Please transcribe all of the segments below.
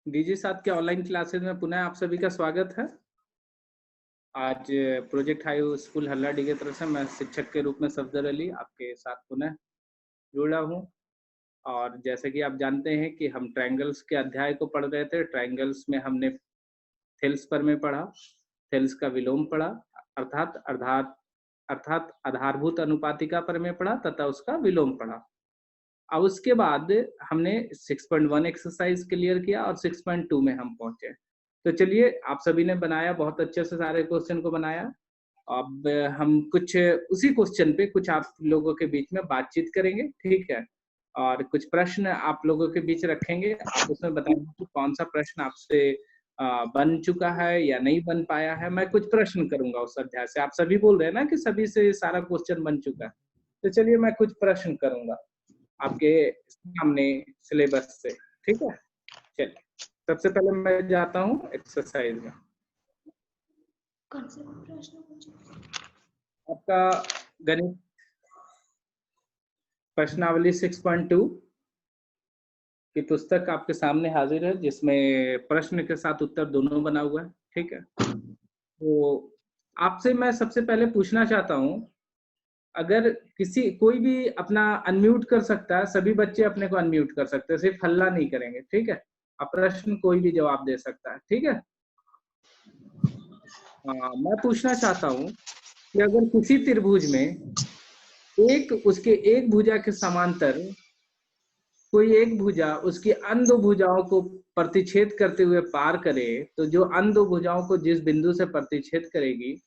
DG साथ के online classes में पुनः आप सभी का स्वागत है। आज प्रोजेक्ट हाई स्कूल हल्लाडी की तरफ से मैं शिक्षक के रूप में सफदर अली आपके साथ पुनः जुड़ा हूं। और जैसे कि आप जानते हैं कि हम ट्रायंगल्स के अध्याय को पढ़ रहे थे। ट्रायंगल्स में हमने थेल्स पर में पढ़ा, थेल्स का विलोम पढ़ा, अर्थात आधारभूत अनुपातिका पर में पढ़ा तथा उसका विलोम पढ़ा। अब उसके बाद हमने 6.1 एक्सरसाइज क्लियर किया और 6.2 में हम पहुंचे। तो चलिए, आप सभी ने बनाया, बहुत अच्छे से सारे क्वेश्चन को बनाया। अब हम कुछ उसी क्वेश्चन पे कुछ आप लोगों के बीच में बातचीत करेंगे, ठीक है? और कुछ प्रश्न आप लोगों के बीच रखेंगे। आप उसमें बताएंगे कि कौन सा प्रश्न आपसे बन चुका है या नहीं बन पाया है। मैं कुछ प्रश्न करूंगा उस अध्याय से। आप सभी बोल रहे हैं ना कि सभी से सारा क्वेश्चन बन चुका है, तो चलिए मैं कुछ प्रश्न करूंगा आपके सामने सिलेबस से, ठीक है? चलिए, सबसे पहले मैं जाता हूँ एक्सरसाइज में। आपका गणित प्रश्नावली 6.2 की पुस्तक आपके सामने हाजिर है, जिसमें प्रश्न के साथ उत्तर दोनों बना हुआ है, ठीक है? तो आपसे मैं सबसे पहले पूछना चाहता हूँ, अगर कोई भी अपना अनम्यूट कर सकता है, सभी बच्चे अपने को अनम्यूट कर सकते हैं, सिर्फ हल्ला नहीं करेंगे, ठीक है? अब प्रश्न कोई भी जवाब दे सकता है, ठीक है? मैं पूछना चाहता हूँ कि अगर किसी त्रिभुज में उसके एक भुजा के समांतर कोई एक भुजा उसकी अन्य दो भुजाओं को प्रतिच्छेद करते हुए पार करे, तो जो अन्य दो भुजाओं को जिस बिंदु से प्रतिच्छेद करेगी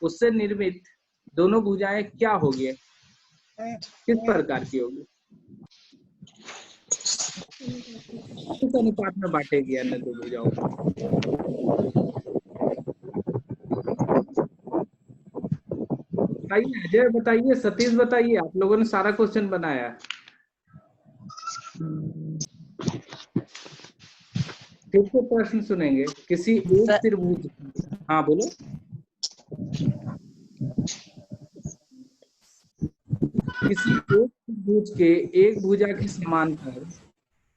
उससे निर्मित दोनों भुजाएं क्या होगी, किस प्रकार की होगी, किस अनुपात में बांटेगी अन्य दो भुजाओं को? बताइए, अजय बताइए, सतीश बताइए, आप लोगों ने सारा क्वेश्चन बनाया है। फिर से प्रश्न सुनेंगे। किसी एक त्रिभुज, हाँ बोलो। किसी एक त्रिभुज के एक भुजा के समांतर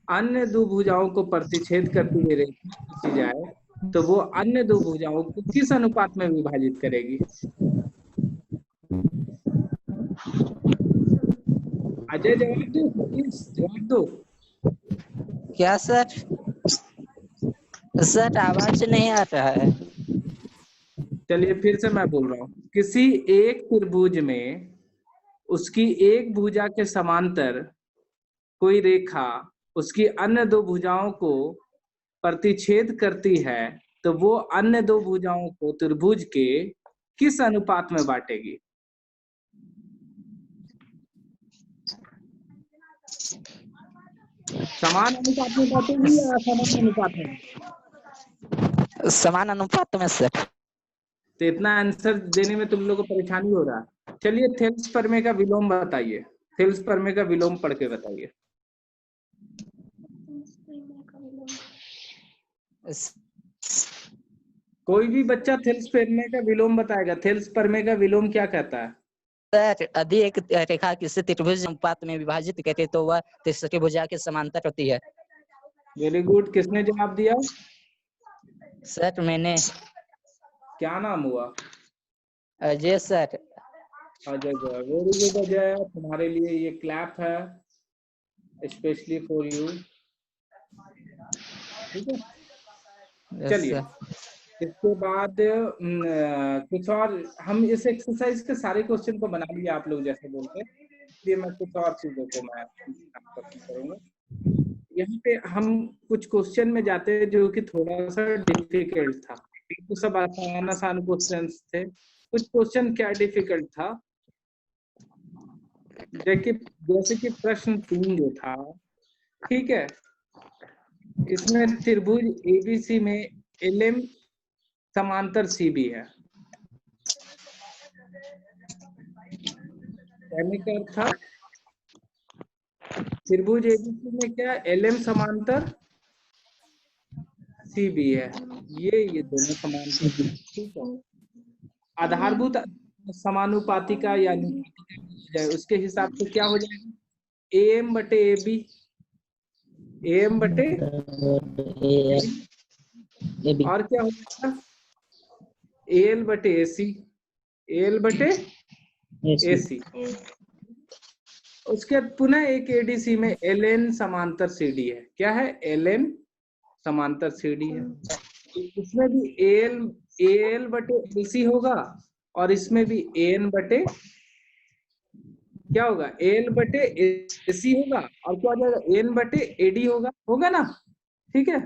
अन्य दो भुजाओं को प्रतिच्छेद करती हुई रेखा खींची जाए, तो वो अन्य दो भुजाओं को किस अनुपात में विभाजित करेगी? अजय जवाब दो, सतीश जवाब दो। क्या सर? सर आवाज नहीं आ रहा है। चलिए फिर से मैं बोल रहा हूँ। किसी एक त्रिभुज में उसकी एक भुजा के समांतर कोई रेखा उसकी अन्य दो भुजाओं को प्रतिच्छेद करती है, तो वो अन्य दो भुजाओं को त्रिभुज के किस अनुपात में बांटेगी? समान अनुपात में बांटेगी या असमान अनुपात में? समान अनुपात में सर। तो इतना आंसर देने में तुम लोग को परेशानी हो रहा है। चलिए, थेल्स प्रमेय का विलोम बताइए। थेल्स प्रमेय का विलोम पढ़ के बताइए। कोई भी बच्चा थेल्स प्रमेय का विलोम बताएगा। थेल्स प्रमेय का विलोम क्या कहता है? सर, यदि एक रेखा किसी त्रिभुज अनुपात में विभाजित करे तो वह तीसरी भुजा के समांतर होती है। Very good. किसने जवाब दिया? सर मैंने। क्या नाम हुआ? Ajay sir. Ajay. Very good Ajay, तुम्हारे लिए ये क्लैप है, स्पेशली फॉर यू, ठीक है? चलिए, इसके बाद कुछ और, हम इस एक्सरसाइज के सारे क्वेश्चन को बना लिया आप लोग जैसे बोलते हैं, इसलिए मैं कुछ और चीजों को मैं करूंगा। यहाँ पे हम कुछ क्वेश्चन में जाते हैं जो कि थोड़ा सा डिफिकल्ट था। तो सब आसान क्वेश्चन थे। कुछ क्वेश्चन क्या डिफिकल्ट था, जैसे कि प्रश्न 3 जो था, ठीक है, इसमें त्रिभुज एबीसी में एलएम समांतर सीबी है। कहने का अर्थ था त्रिभुज एबीसी में क्या एलएम समांतर सीबी है, ये दोनों समांतर, ठीक है? आधारभूत समानुपातिका या अनुपातिका उसके हिसाब से क्या हो जाएगा? एम बटे ए बी, AM बटे AB और क्या होगा AL बटे AC, AL बटे AC। उसके बाद पुनः एक ADC में LN समांतर CD है। क्या है? LN समांतर CD है। इसमें भी AL बटे AC होगा और इसमें भी AN बटे क्या होगा? AL बटे AC होगा और क्या हो जाएगा? AN बटे AD होगा ना? ठीक है,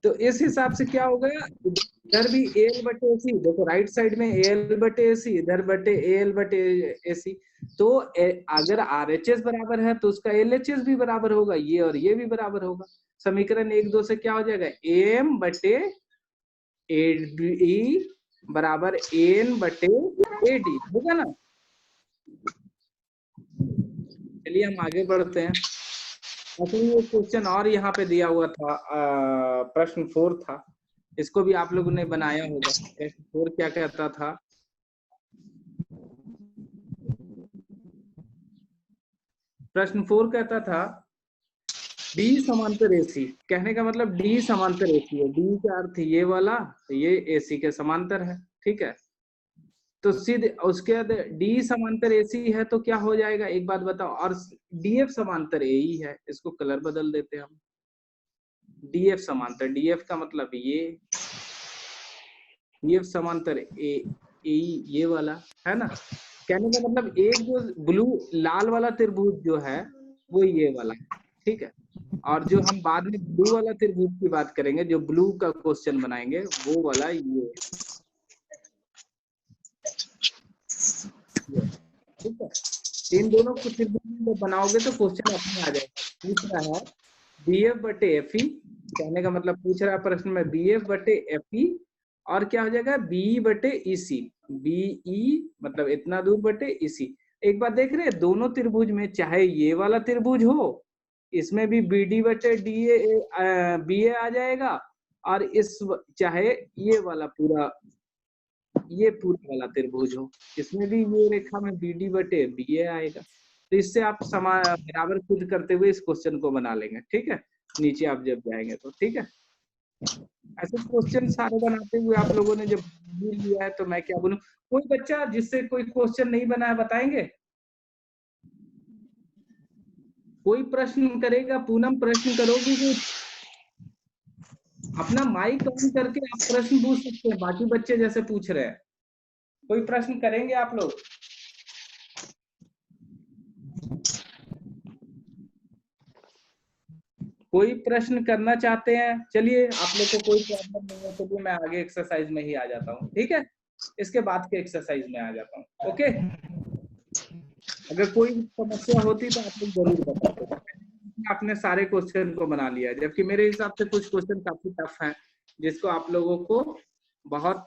तो इस हिसाब से क्या होगा, इधर भी AL बटे AC, देखो राइट साइड में AL बटे AC, इधर बटे AL बटे AC, तो अगर RHS बराबर है तो उसका LHS भी बराबर होगा, ये और ये भी बराबर होगा। समीकरण 1-2 से क्या हो जाएगा? AM बटे AD बराबर AN बटे AD होगा ना। चलिए हम आगे बढ़ते हैं। ये क्वेश्चन और यहाँ पे दिया हुआ था, प्रश्न 4 था, इसको भी आप लोगों ने बनाया होगा। प्रश्न 4 क्या कहता था? प्रश्न 4 कहता था D समांतर AC, कहने का मतलब D समांतर AC है। D का अर्थ ये वाला, ये AC के समांतर है, ठीक है। तो सीधे उसके बाद D समांतर AC है तो क्या हो जाएगा, एक बात बताओ। और DF समांतर AE है, इसको कलर बदल देते हैं हम। DF समांतर, DF का मतलब ये, DF समांतर AE ये वाला है ना। कहने का मतलब एक जो ब्लू लाल वाला त्रिभुज जो है वो ये वाला, ठीक है। और जो हम बाद में ब्लू वाला त्रिभुज की बात करेंगे, जो ब्लू का क्वेश्चन बनाएंगे, वो वाला ये, ठीक है। इन दोनों को त्रिभुज बनाओगे तो क्वेश्चन अपने आ जाएगा। पूछ रहा है BF बटे FE, कहने का मतलब पूछ रहा है प्रश्न में BF बटे FE और क्या हो जाएगा BE बटे EC, BE मतलब इतना दूर बटे EC। एक बात देख रहे हैं, दोनों त्रिभुज में चाहे ये वाला त्रिभुज हो, इसमें भी BD बटे BA आ जाएगा, और इस चाहे ये वाला पूरा वाला त्रिभुज हो, इसमें भी ये रेखा में BD बटे BA आएगा। तो इससे आप बराबर खुद करते हुए इस क्वेश्चन को बना लेंगे, ठीक है, नीचे आप जब जाएंगे तो, ठीक है। ऐसे क्वेश्चन सारे बनाते हुए आप लोगों ने जब लिया है तो मैं क्या बोलूं। कोई बच्चा जिससे कोई क्वेश्चन नहीं बना है बताएंगे? कोई प्रश्न करेगा? पूनम प्रश्न करोगी कि अपना माइक ऑन करके आप प्रश्न पूछ सकते हैं, बाकी बच्चे जैसे पूछ रहे हैं। कोई प्रश्न करेंगे आप लोग? कोई प्रश्न करना चाहते हैं? चलिए, आप लोग को कोई प्रॉब्लम नहीं है तो मैं आगे एक्सरसाइज में ही आ जाता हूँ, ठीक है। इसके बाद के एक्सरसाइज में आ जाता हूँ, ओके। अगर कोई समस्या होती तो आप लोग जरूर बताते। आपने सारे क्वेश्चन को बना लिया, जबकि मेरे हिसाब से कुछ क्वेश्चन काफी टफ हैं, जिसको आप लोगों को बहुत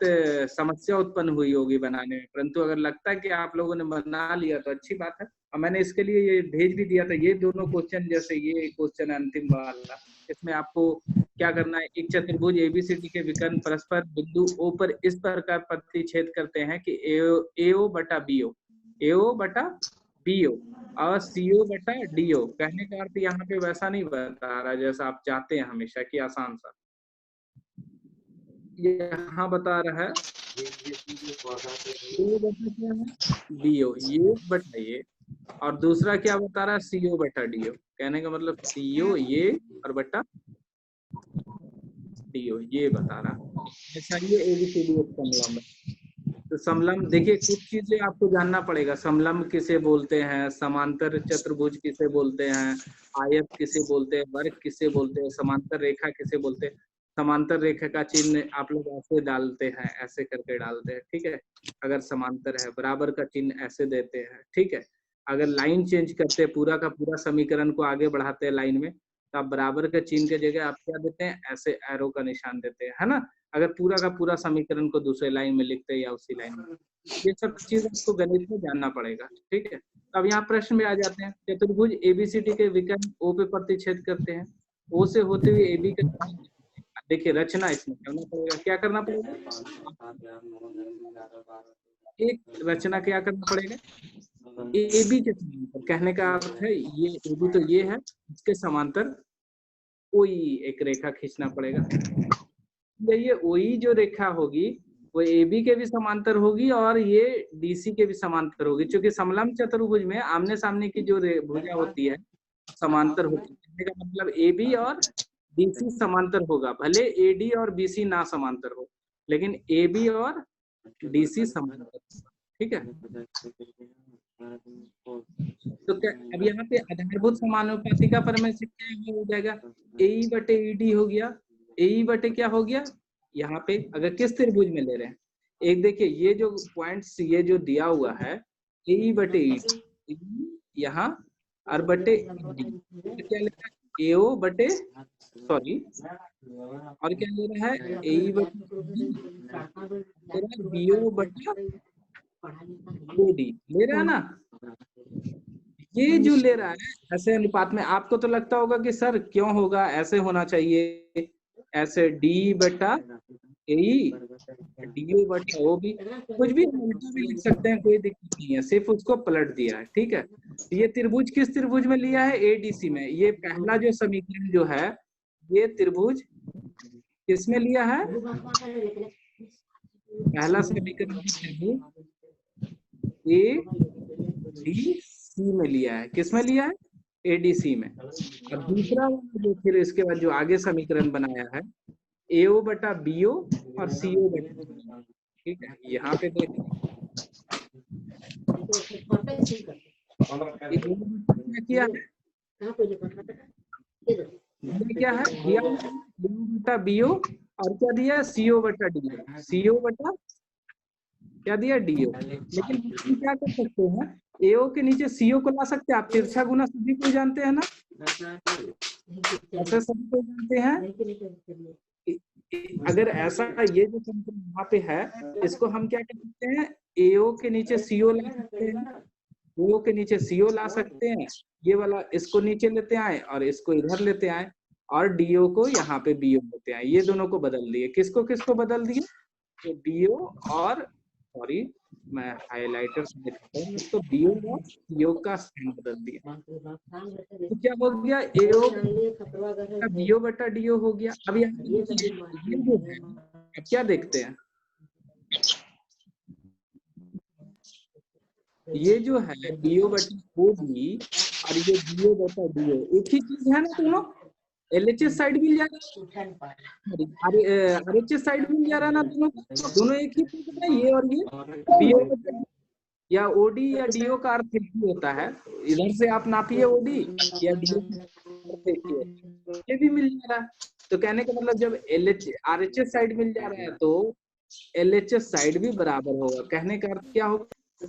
समस्या उत्पन्न हुई होगी बनाने में, परंतु अगर लगता है कि आप लोगों ने बना लिया तो अच्छी बात है। और मैंने इसके लिए ये भेज भी दिया था, ये दोनों क्वेश्चन, जैसे ये क्वेश्चन अंतिम वाला, इसमें आपको क्या करना है, एक चतुर्भुज ABCD के विकर्ण परस्पर बिंदु O पर इस प्रकार प्रतिच्छेद करते हैं कि AO बटा BO, AO बटा BO और CO बटा DO। कहने का अर्थ यहाँ पे वैसा नहीं बता रहा जैसा आप चाहते हैं हमेशा कि आसान सा, यहाँ बता रहा है AO बटा क्या है BO, ये बटा ये, और दूसरा क्या बता रहा है CO बटा DO। कहने का मतलब CO ये और बटा DO ये बता रहा है। ऐसा ये ABCD एक समलंब है। तो समलंब देखिए, कुछ चीजें आपको जानना पड़ेगा। समलंब किसे बोलते हैं, समांतर चतुर्भुज किसे बोलते हैं, आयत किसे बोलते हैं, वर्ग किसे बोलते हैं, समांतर रेखा किसे बोलते हैं। समांतर रेखा का चिन्ह आप लोग ऐसे डालते हैं, ऐसे करके डालते हैं, ठीक है। अगर समांतर है, बराबर का चिन्ह ऐसे देते हैं, ठीक है। अगर लाइन चेंज करते हैं, पूरा का पूरा समीकरण को आगे बढ़ाते हैं लाइन में, तो आप बराबर के चिन्ह के जगह आप क्या देते हैं, ऐसे एरो का निशान देते हैं, है ना। अगर पूरा का पूरा समीकरण को दूसरे लाइन में लिखते हैं या उसी लाइन में, ये सब चीज आपको गणित में जानना पड़ेगा, ठीक है। अब यहाँ प्रश्न में आ जाते हैं। चतुर्भुज ABCD के विकर्ण O पे प्रतिच्छेद करते हैं, O से होते हुए AB का, देखिए रचना इसमें करना पड़ेगा। क्या करना पड़ेगा? एक रचना क्या करना पड़ेगा? ए बी के समांतर, कहने का अर्थ है ये ए बी तो ये है, इसके समांतर कोई एक रेखा खींचना पड़ेगा। ये ओई जो रेखा होगी वो ए बी के भी समांतर होगी और ये डीसी के भी समांतर होगी, क्योंकि समलंब चतुर्भुज में आमने सामने की जो भुजा होती है समांतर होती है। कहने का मतलब ए बी और डीसी समांतर होगा, भले एडी और बीसी ना समांतर हो, लेकिन ए बी और डीसी समांतर, ठीक है। तो क्या अब यहाँ पे आधारभूत समानुपातिका पर में से क्या हो जाएगा, ए बटे ईडी हो गया, ए बटे क्या हो गया, यहाँ पे अगर किस त्रिभुज में ले रहे हैं, एक देखिए ये जो पॉइंट्स ये जो दिया हुआ है ए बटे ईडी यहाँ और बटे क्या ले रहा है एओ बटे सॉरी और क्या ले रहा है ए बटे बीओ बटा ओडी ले रहा है ना। ये जो ले रहा है ऐसे अनुपात में, आपको तो लगता होगा कि सर क्यों होगा, ऐसे होना चाहिए, ऐसे डी बटा ए डी बटा ओ भी, कुछ भी उल्टा भी लिख सकते हैं, कोई दिक्कत नहीं है, सिर्फ उसको पलट दिया है, ठीक है। ये त्रिभुज किस त्रिभुज में लिया है, एडीसी में। ये पहला जो समीकरण जो है ये त्रिभुज किसमें लिया है, पहला समीकरण त्रिभुज ए डी सी में लिया है, किसमें लिया है, एडीसी में। और दूसरा जो फिर इसके बाद जो आगे समीकरण बनाया है एओ बटा बीओ और सीओ बटा, ठीक है। यहाँ पे देखिए क्या किया है, क्या है दिया बटा बीओ और क्या दिया सीओ बटा डीओ, सीओ बटा क्या दिया डीओ। लेकिन हम क्या कर सकते हैं, एओ के नीचे सीओ को ला सकते हैं, आप तिरछा गुना सभी को जानते हैं ना, ऐसा सभी को जानते हैं। अगर ऐसा ये जो समीकरण यहाँ पे है इसको हम क्या कर सकते हैं, एओ के नीचे सीओ ला सकते हैं, एओ के नीचे सीओ ला सकते हैं, ये वाला इसको नीचे लेते आए और इसको इधर लेते आए और डीओ को यहाँ पे बीओ लेते आए, ये दोनों को बदल दिए। किसको किसको बदल दिए, तो डीओ और सॉरी मैं हाइलाइटर से दिखाता हूँ, इसको बीओ और सीओ का स्थान बदल दिया, तो क्या हो गया एओ का बीओ बटा डीओ हो गया। अब यहाँ ये जो है अब क्या देखते हैं, ये जो है बीओ बटा ओ बी और ये बीओ बटा डीओ एक ही चीज है ना, दोनों एलएचएस साइड मिल जाएगा, आरएचएस साइड मिल जा रहा ना, दोनों एक ही चीज है, ये और ये बीओ या ओडी या डीओ का अर्थ एक ही होता है, इधर से आप नापिए ओडी या डीओ, ये भी मिल जा रहा है। तो कहने का मतलब जब आरएचएस साइड मिल जा रहा है तो एलएचएस साइड भी बराबर होगा, कहने का अर्थ क्या होगा, तो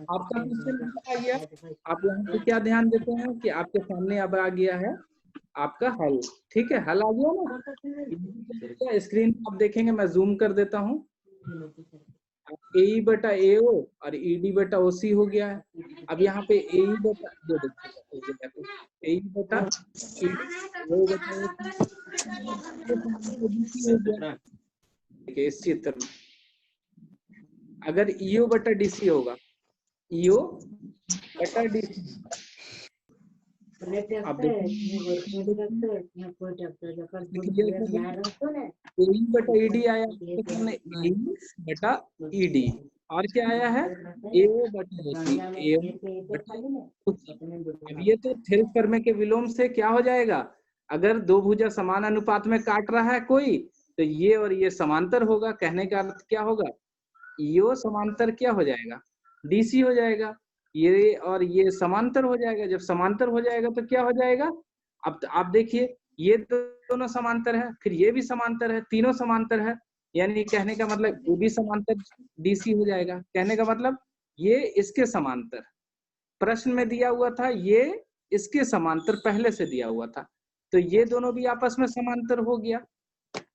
आपका क्वेश्चन आ गया। आप यहाँ पे क्या ध्यान देते हैं कि आपके सामने अब आ गया है आपका हल, ठीक है, हल आ गया ना, स्क्रीन आप देखेंगे, मैं जूम कर देता हूँ, ए बटा एओ और ईडी बटा ओसी हो गया है। अब यहाँ पे ए बटा ए बटा देखिए इस चित्र में अगर ईओ बटा डीसी होगा, ईओ बटा डीसी, अब बटा ईडी आया बटा ईडी और क्या आया है एओ बटा अब ये तो थेल्स प्रमेय के विलोम से क्या हो जाएगा, अगर दो भुजा समान अनुपात में काट रहा है कोई तो ये और ये समांतर होगा, कहने का अर्थ क्या होगा, ईओ समांतर क्या हो जाएगा, डीसी हो जाएगा, ये और ये समांतर हो जाएगा। जब समांतर हो जाएगा तो क्या हो जाएगा, अब आप देखिए ये दोनों समांतर है, फिर ये भी समांतर है, तीनों समांतर है, यानी कहने का मतलब ये भी समांतर डीसी हो जाएगा, कहने का मतलब ये इसके समांतर, प्रश्न में दिया हुआ था ये इसके समांतर पहले से दिया हुआ था, तो ये दोनों भी आपस में समांतर हो गया,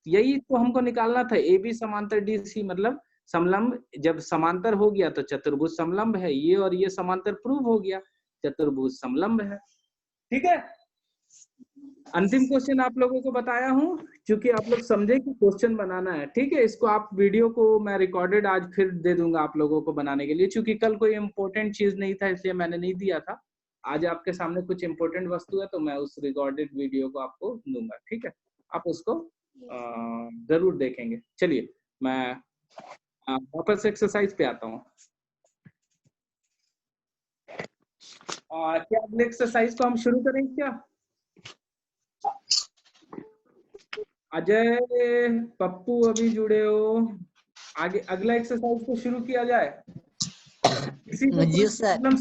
यही तो हमको निकालना था, ए बी समांतर डीसी मतलब समलंब, जब समांतर हो गया तो चतुर्भुज समलंब है, ये और ये समांतर प्रूव हो गया, चतुर्भुज समलंब है। ठीक है, अंतिम क्वेश्चन आप लोगों को बताया हूँ, क्योंकि आप लोग समझे कि क्वेश्चन बनाना है। ठीक है, इसको आप वीडियो को मैं रिकॉर्डेड आज फिर दे दूंगा आप लोगों को बनाने के लिए, क्योंकि कल कोई इम्पोर्टेंट चीज नहीं था इसलिए मैंने नहीं दिया था। आज आपके सामने कुछ इम्पोर्टेंट वस्तु है तो मैं उस रिकॉर्डेड वीडियो को आपको दूंगा। ठीक है, आप उसको जरूर देखेंगे। चलिए मैं वापस एक्सरसाइज पे आता हूँ। क्या अगले एक्सरसाइज को हम शुरू करेंगे क्या? अजय, पप्पू अभी जुड़े हो, आगे अगला एक्सरसाइज को शुरू किया जाए। किसी को जी सर। प्रॉब्लम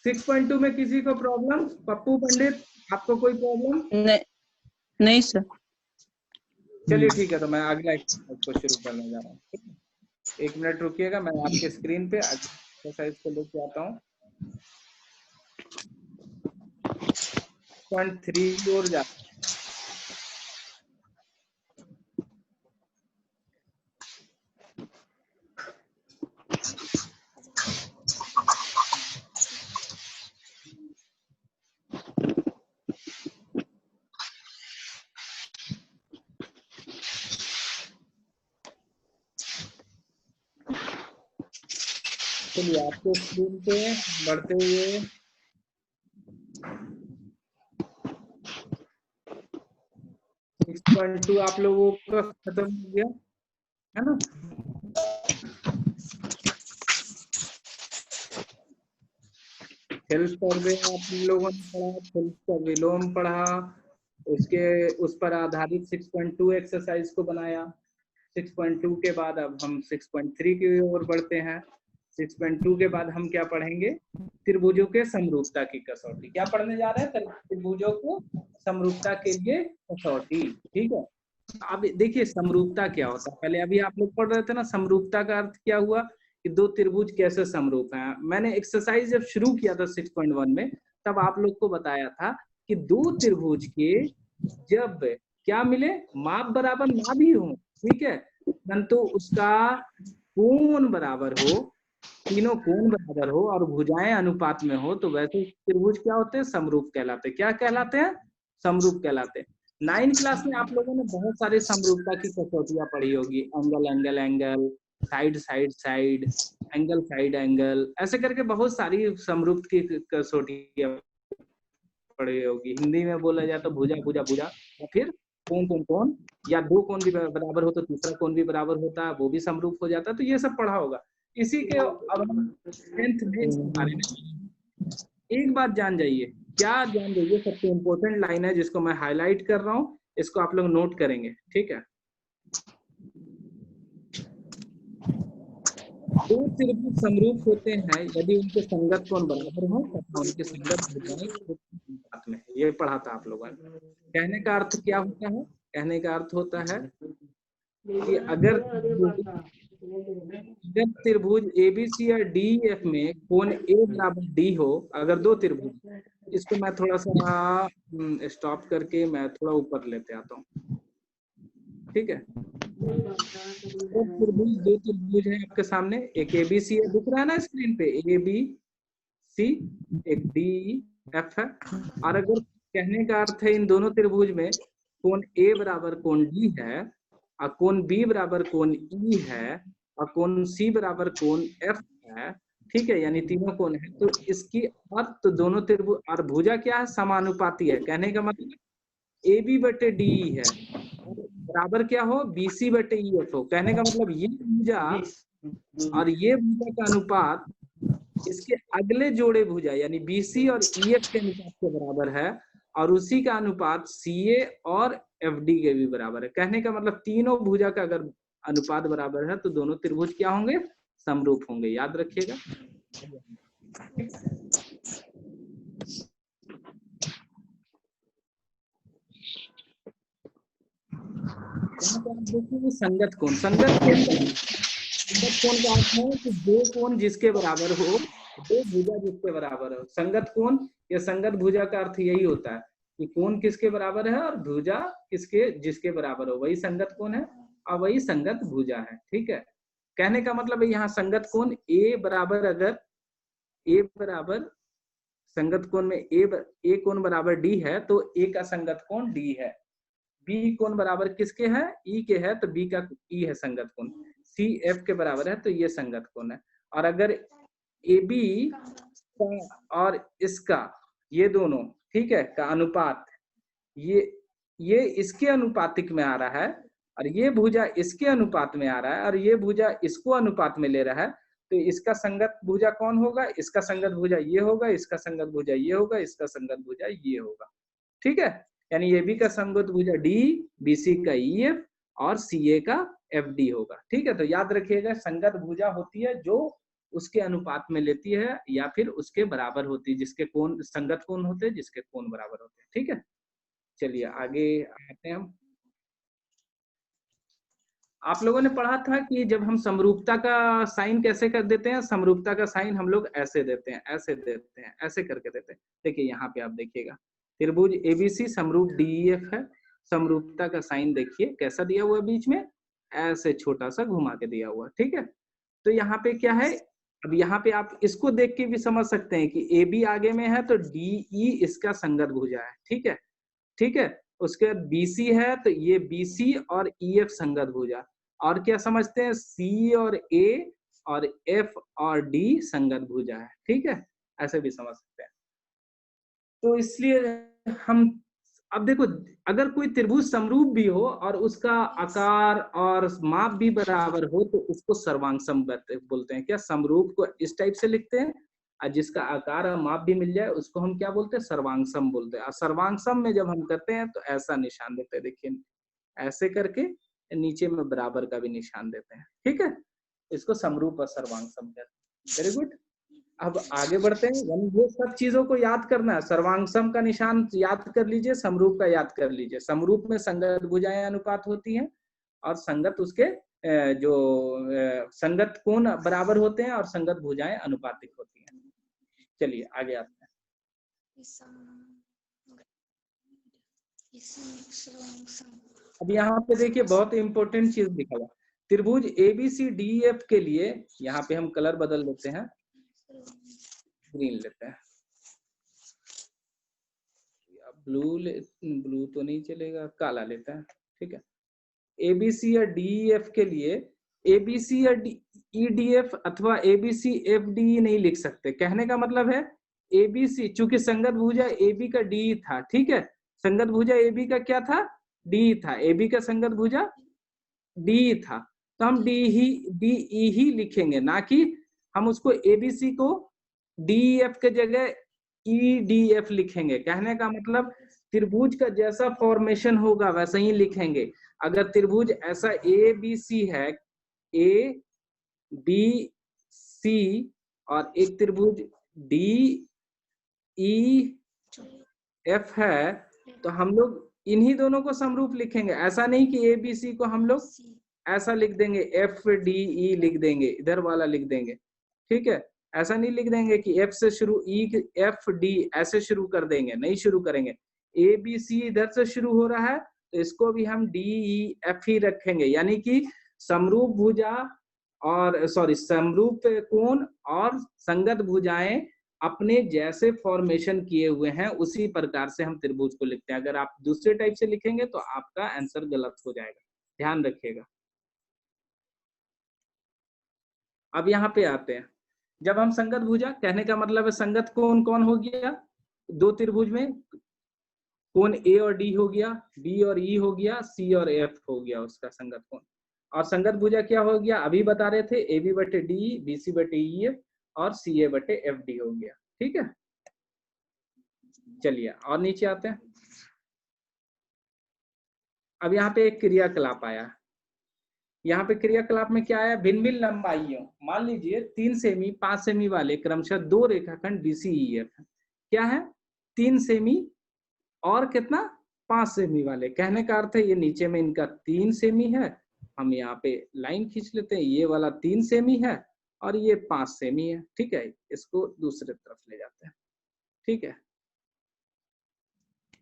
6.2 में किसी को प्रॉब्लम? पप्पू पंडित आपको कोई प्रॉब्लम? नहीं सर। चलिए ठीक है, तो मैं अगला एक्सरसाइज को शुरू करने जा रहा हूँ। 1 मिनट रुकिएगा, मैं आपके स्क्रीन पे एक्सरसाइज को लेके आता हूँ। 0.3 की ओर जाता हूँ। चलिए आपके स्क्रीन पे बढ़ते हुए .2 आप लोगों का खत्म हो गया है ना? हेल्प सर्वे आप लोगों ने पढ़ा, हेल्प का विलोम पढ़ा, उसके उस पर आधारित 6.2 एक्सरसाइज को बनाया। 6.2 के बाद अब हम 6.3 की ओर बढ़ते हैं। 6.2 के बाद हम क्या पढ़ेंगे? त्रिभुजों के समरूपता की कसौटी। क्या पढ़ने जा रहे हैं? त्रिभुजों को समरूपता के लिए कसौटी। ठीक है, अब देखिए समरूपता क्या होता है। पहले अभी आप लोग पढ़ रहे थे ना, समरूपता का अर्थ क्या हुआ कि दो त्रिभुज कैसे समरूप हैं। मैंने एक्सरसाइज जब शुरू किया था 6.1 में, तब आप लोग को बताया था कि दो त्रिभुज के जब क्या मिले, माप बराबर ना भी हो, ठीक है, परंतु उसका कोण बराबर हो, तीनों कोण बराबर हो और भुजाएं अनुपात में हो, तो वैसे त्रिभुज क्या होते हैं? समरूप कहलाते हैं। क्या कहलाते हैं? समरूप कहलाते हैं। 9 क्लास में आप लोगों ने बहुत सारे समरूपता की कसौटियां पढ़ी होगी। Angle angle angle, side side side, angle side angle, ऐसे करके बहुत सारी समरूप की कसौटियां पढ़ी होगी। हिंदी में बोला जाए तो भुजा भुजा भुजा, या फिर कोण कोण कोण, या दो कोण भी बराबर हो तो तीसरा कोण भी बराबर होता है, वो भी समरूप हो जाता है। तो ये सब पढ़ा होगा। इसी के अब हम 10th में इसके बारे में एक बात जान जाइए। क्या जान जाइए? सबसे इम्पोर्टेंट लाइन है जिसको मैं हाईलाइट कर रहा हूँ, इसको आप लोग नोट करेंगे। ठीक है, दो त्रिभुज समरूप होते हैं यदि उनके संगत कोण बराबर हो तथा उनके संगत भुजाएं अनुपात में। ये पढ़ा था आप लोगों ने। कहने का अर्थ क्या होता है? कहने का अर्थ होता है कि अगर त्रिभुज ABC या DEF में कोण A बराबर D हो, अगर दो त्रिभुज, इसको मैं थोड़ा सा स्टॉप करके मैं थोड़ा ऊपर लेते आता हूँ। ठीक है, दो त्रिभुज है आपके सामने, एक ABC है, दिख रहा है ना स्क्रीन पे, ABC, एक DEF है। और अगर कहने का अर्थ है इन दोनों त्रिभुज में कोण A बराबर कोण D है, और कोण B बराबर कोण E है, और कोण C बराबर कोण F है, ठीक है, यानी तीनों कोण है, तो इसकी अर्थ दोनों त्रिभुज और भुजा क्या है? समानुपाती है। कहने का मतलब AB बटे DE है, बराबर क्या हो? BC बटे EF हो। कहने का मतलब ये भुजा और ये भुजा का अनुपात इसके अगले जोड़े भुजा यानी BC और EF के अनुपात के बराबर है, और उसी का अनुपात CA और FD के भी बराबर है। कहने का मतलब तीनों भुजा का अगर अनुपात बराबर है तो दोनों त्रिभुज क्या होंगे? समरूप होंगे। याद रखिएगा। देखिए संगत कोण, संगत कोण का अर्थ है कि दो कोण जिसके बराबर हो, दो भुजा जिसके बराबर हो। संगत कोण या संगत भुजा का अर्थ यही होता है कि कोण किसके बराबर है और भुजा किसके जिसके बराबर हो, वही संगत कोण है और वही संगत भुजा है। ठीक है, कहने का मतलब है यहाँ संगत कोण A बराबर, अगर A बराबर संगत कोण में ए कोण बराबर डी है तो ए का संगत कोण डी है, बी कोण बराबर किसके है, ई के है तो बी का ई है संगत कोण, सी एफ के बराबर है तो ये संगत कोण है। और अगर ए बी और इसका ये दोनों ठीक है का अनुपात ये इसके अनुपातिक में आ रहा है और ये भुजा इसके अनुपात में आ रहा है और ये भुजा इसको अनुपात में ले रहा है, तो इसका संगत भुजा कौन होगा, इसका संगत भुजा ये होगा, इसका संगत भुजा ये होगा, इसका संगत भुजा ये होगा। ठीक है, यानी ए बी का संगत भुजा डी, बी सी का ई एफ और सी ए का एफ डी होगा। ठीक है, तो याद रखिएगा संगत भुजा होती है जो उसके अनुपात में लेती है या फिर उसके बराबर होती है, जिसके कोण संगत कोण होते हैं, जिसके कोण बराबर होते हैं। ठीक है, चलिए आगे आते हैं हम। आप लोगों ने पढ़ा था कि जब हम समरूपता का साइन कैसे कर देते हैं, समरूपता का साइन हम लोग ऐसे देते हैं, ऐसे देते हैं, ऐसे करके देते हैं। देखिए यहाँ पे आप देखिएगा त्रिभुज एबीसी समरूप डीईएफ है, समरूपता का साइन देखिए कैसा दिया हुआ है, बीच में ऐसे छोटा सा घुमा के दिया हुआ। ठीक है, तो यहाँ पे क्या है, अब यहाँ पे आप इसको देख के भी समझ सकते हैं कि ए बी आगे में है तो डीई इसका संगत भुजा है। ठीक है, ठीक है, उसके बाद बीसी है तो ये बीसी और ईएफ संगत भुजा, और क्या समझते हैं सी और ए और एफ और डी संगत भुजा है। ठीक है, ऐसे भी समझ सकते हैं। तो इसलिए हम अब देखो अगर कोई त्रिभुज समरूप भी हो और उसका आकार और माप भी बराबर हो तो उसको सर्वांग सम बोलते हैं। क्या समरूप को इस टाइप से लिखते हैं और जिसका आकार और माप भी मिल जाए उसको हम क्या बोलते हैं, सर्वांग सम बोलते हैं। और सर्वांग सम में जब हम करते हैं तो ऐसा निशान देते हैं, देखिए ऐसे करके नीचे में बराबर का भी निशान देते हैं। ठीक है, इसको समरूप और सर्वांग सम कहते हैं। वेरी गुड, अब आगे बढ़ते हैं। ये सब चीजों को याद करना है, सर्वांग सम का निशान याद कर लीजिए, समरूप का याद कर लीजिए। समरूप में संगत भुजाएं अनुपात होती हैं और संगत उसके जो संगत कोण बराबर होते हैं और संगत भुजाएं अनुपातिक होती हैं। चलिए आगे आते हैं। अब यहाँ पे देखिए बहुत इंपॉर्टेंट चीज लिखा हुआ, त्रिभुज ABCDEF के लिए यहाँ पे हम कलर बदल लेते हैं, ग्रीन लेते हैं, ब्लू तो नहीं चलेगा, काला लेते हैं। ठीक है, ABC या DEF के लिए ABC या EDF अथवा ABCFD नहीं लिख सकते। कहने का मतलब है ABC चूंकि संगत भुजा AB का D था, ठीक है, संगत भुजा AB का क्या था, D था, AB का संगत भुजा D था, तो हम DE ही लिखेंगे, ना कि हम उसको ABC को DEF के जगह EDF लिखेंगे। कहने का मतलब त्रिभुज का जैसा फॉर्मेशन होगा वैसा ही लिखेंगे। अगर त्रिभुज ऐसा ABC है, ABC और एक त्रिभुज DEF है तो हम लोग इन्हीं दोनों को समरूप लिखेंगे। ऐसा नहीं कि ABC को हम लोग ऐसा लिख देंगे, FDE लिख देंगे, इधर वाला लिख देंगे। ठीक है, ऐसा नहीं लिख देंगे कि F से शुरू FD ऐसे शुरू कर देंगे, नहीं शुरू करेंगे। ABC इधर से शुरू हो रहा है तो इसको भी हम DEF ही रखेंगे, यानी कि समरूप भुजा और समरूप कोण और संगत भुजाएं अपने जैसे फॉर्मेशन किए हुए हैं उसी प्रकार से हम त्रिभुज को लिखते हैं। अगर आप दूसरे टाइप से लिखेंगे तो आपका आंसर गलत हो जाएगा, ध्यान रखिएगा। अब यहाँ पे आते हैं, जब हम संगत भुजा, कहने का मतलब है संगत कोण कौन हो गया, दो त्रिभुज में कोण A और D हो गया, B और E हो गया, C और F हो गया उसका संगत कोण। और संगत भुजा क्या हो गया, अभी बता रहे थे, AB बटे DE, BC बटे EF और CA बटे FD हो गया। ठीक है, चलिए और नीचे आते हैं। अब यहाँ पे एक क्रियाकलाप आया, यहाँ पे क्रियाकलाप में क्या आया, भिन्न भिन्न लंबाइयों, मान लीजिए 3 सेमी 5 सेमी वाले क्रमशः दो रेखाखंड BCEF क्या है, 3 सेमी और कितना 5 सेमी वाले। कहने का अर्थ है ये नीचे में इनका 3 सेमी है, हम यहाँ पे लाइन खींच लेते हैं, ये वाला 3 सेमी है और ये 5 सेमी है। ठीक है, इसको दूसरे तरफ ले जाते हैं। ठीक है,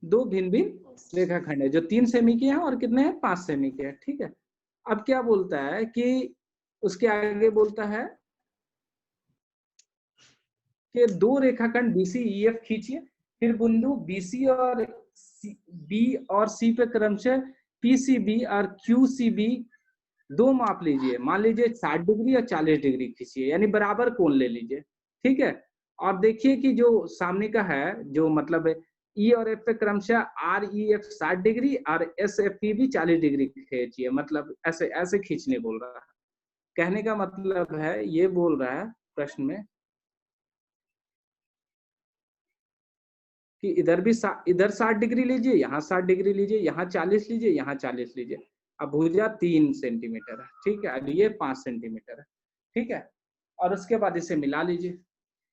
दो भिन्न भिन्न रेखाखंड है जो 3 सेमी के हैं और कितने हैं, 5 सेमी के हैं। ठीक है, अब क्या बोलता है कि उसके आगे बोलता है के दो रेखाखंड BC EF खींचिए, फिर बिंदु BC और B और C पे क्रमशः PCB और QCB दो माप लीजिए, मान लीजिए 60 डिग्री और 40 डिग्री खींचिए, यानी बराबर कोण ले लीजिए, ठीक है। और देखिए कि जो सामने का है, जो मतलब E और F पे क्रमशः REF 60 डिग्री और SFP भी 40 डिग्री खींचिए, मतलब ऐसे ऐसे खींचने बोल रहा है। कहने का मतलब है, ये बोल रहा है प्रश्न में कि इधर 60 डिग्री लीजिए, यहाँ 60 डिग्री लीजिए, यहाँ 40 लीजिए, यहाँ 40 लीजिए। अब भुजा 3 सेंटीमीटर है, ठीक है, अब ये 5 सेंटीमीटर है, ठीक है। और उसके बाद इसे मिला लीजिए।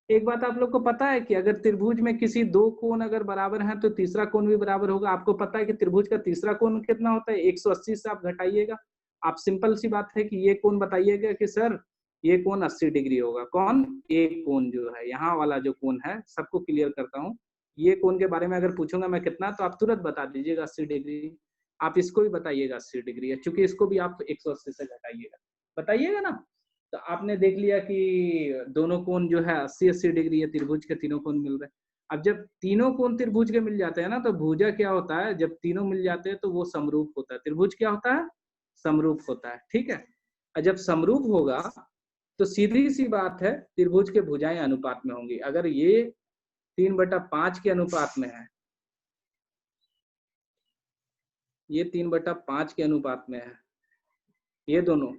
एक बात आप लोग को पता है कि अगर त्रिभुज में किसी दो कोण अगर बराबर हैं तो तीसरा कोण भी बराबर होगा। आपको पता है कि त्रिभुज का तीसरा कोण कितना होता है? 180 से आप घटाइएगा, आप सिंपल सी बात है कि ये कोण बताइएगा कि सर ये कोण 80 डिग्री होगा। कौन? एक कोण जो है यहाँ वाला जो कोण है, सबको क्लियर करता हूँ, ये कोण के बारे में अगर पूछूंगा मैं कितना, तो आप तुरंत बता दीजिएगा 80 डिग्री। आप इसको भी बताइएगा 80 डिग्री है, चूंकि इसको भी आप 180 से घटाइएगा, बताइएगा ना। तो आपने देख लिया कि दोनों कोण जो है 80-80 डिग्री है, त्रिभुज के तीनों कोण मिल रहे हैं। अब जब तीनों कोण त्रिभुज के मिल जाते हैं ना, तो भुजा क्या होता है, जब तीनों मिल जाते हैं तो वो समरूप होता है। त्रिभुज क्या होता है? समरूप होता है, ठीक है। और जब समरूप होगा तो सीधी सी बात है, त्रिभुज के भुजाएं अनुपात में होंगी। अगर ये 3/5 के अनुपात में है, ये 3/5 के अनुपात में है, ये दोनों,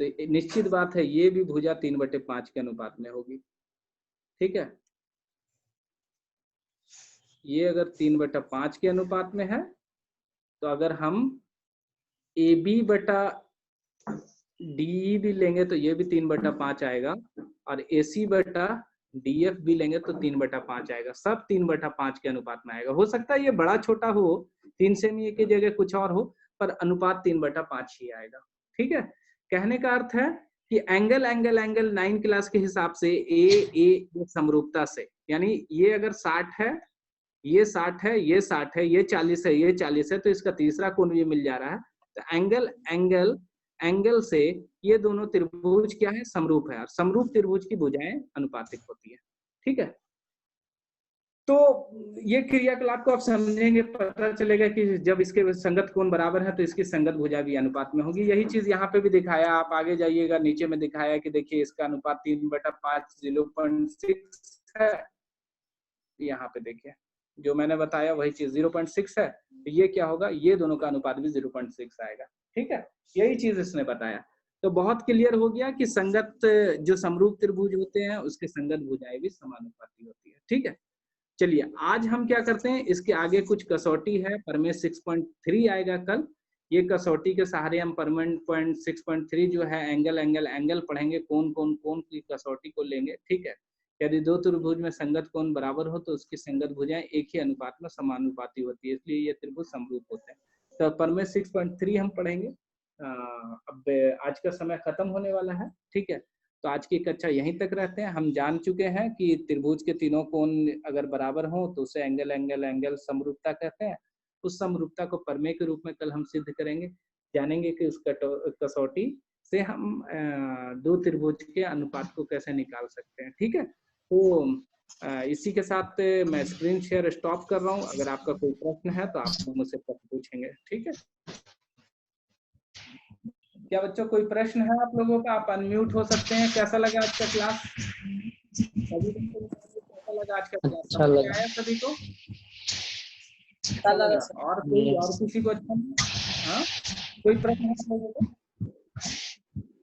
तो निश्चित बात है ये भी भुजा 3/5 के अनुपात में होगी, ठीक है। ये अगर 3/5 के अनुपात में है, तो अगर हम AB/DE भी लेंगे तो ये भी 3/5 आएगा, और AC/DF भी लेंगे तो 3/5 आएगा। सब 3/5 के अनुपात में आएगा। हो सकता है ये बड़ा छोटा हो, 3 सेमी की जगह कुछ और हो, पर अनुपात 3/5 ही आएगा, ठीक है। कहने का अर्थ है कि एंगल 9 क्लास के हिसाब से ए समरूपता से, यानी ये अगर 60 है, ये 60 है, ये 60 है, ये 40 है, ये 40 है, तो इसका तीसरा कोण भी मिल जा रहा है। तो एंगल से ये दोनों त्रिभुज क्या है? समरूप है। और समरूप त्रिभुज की भुजाएं अनुपातिक होती है, ठीक है। तो ये क्रियाकलाप को आप समझेंगे, पता चलेगा कि जब इसके संगत कोण बराबर है तो इसकी संगत भुजा भी अनुपात में होगी। यही चीज यहाँ पे भी दिखाया, आप आगे जाइएगा, नीचे में दिखाया कि देखिए इसका अनुपात 3/5 0.6 है। यहाँ पे देखिए जो मैंने बताया वही चीज 0.6 है, तो ये क्या होगा? ये दोनों का अनुपात भी 0.6 आएगा, ठीक है। यही चीज इसने बताया। तो बहुत क्लियर हो गया कि संगत जो समरूप त्रिभुज होते हैं उसके संगत भुजाएं भी समानुपाती होती है, ठीक है। चलिए आज हम क्या करते हैं, इसके आगे कुछ कसौटी है, परमेय 6.3 आएगा कल। ये कसौटी के सहारे हम परमेय 6.3 जो है एंगल पढ़ेंगे, कौन की कसौटी को लेंगे, ठीक है। यदि दो त्रिभुज में संगत कोण बराबर हो तो उसकी संगत भुजाएं एक ही अनुपात में समानुपाती होती है, इसलिए ये त्रिभुज समरूप होते हैं। तो परमेय 6.3 हम पढ़ेंगे। अब आज का समय खत्म होने वाला है, ठीक है। तो आज की कक्षा यहीं तक रहते हैं। हम जान चुके हैं कि त्रिभुज के तीनों कोण अगर बराबर हो तो उसे एंगल समरूपता कहते हैं। उस समरूपता को परमेय के रूप में कल हम सिद्ध करेंगे, जानेंगे कि उस कसौटी से हम दो त्रिभुज के अनुपात को कैसे निकाल सकते हैं, ठीक है। तो इसी के साथ मैं स्क्रीन शेयर स्टॉप कर रहा हूँ। अगर आपका कोई प्रश्न है तो आप मुझसे प्रश्न पूछेंगे, ठीक है। क्या बच्चों कोई प्रश्न है आप लोगों का? आप अनम्यूट हो सकते हैं। कैसा लगा आज का क्लास? सभी को कैसा लगा आज का क्लास? अच्छा समझ लगा। आया सभी को? अच्छा लगा। और कोई और किसी को अच्छा नहीं? हाँ, कोई प्रश्न है आप लोगों को?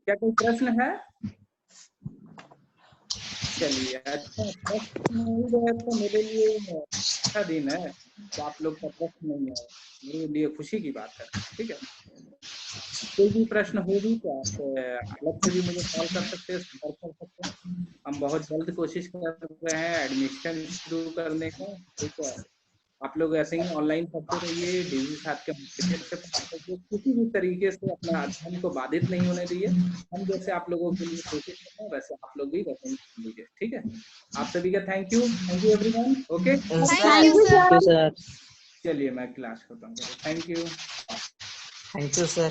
क्या कोई प्रश्न है? चलिए, अच्छा प्रश्न नहीं है तो मेरे लिए अच्छा दिन है तो आप लोग का प्रश्न नहीं है, मेरे लिए खुशी की बात है, ठीक है। कोई भी प्रश्न हो भी तो आप अलग से भी मुझे कॉल कर सकते हैं, संपर्क कर सकते हैं। हम बहुत जल्द कोशिश कर रहे हैं एडमिशन शुरू करने का, ठीक है। आप लोग ऐसे ही ऑनलाइन पढ़ते रहिए, डिजी साथ के से किसी भी तरीके से अपना अध्ययन को बाधित नहीं होने दीजिए। हम जैसे आप लोगों के लिए कोशिश करते हैं वैसे आप लोग भी वैसे ही कीजिए, ठीक है। आप सभी का thank you everyone. Okay, sir. चलिए मैं क्लास खत्म करता हूँ। Thank you sir.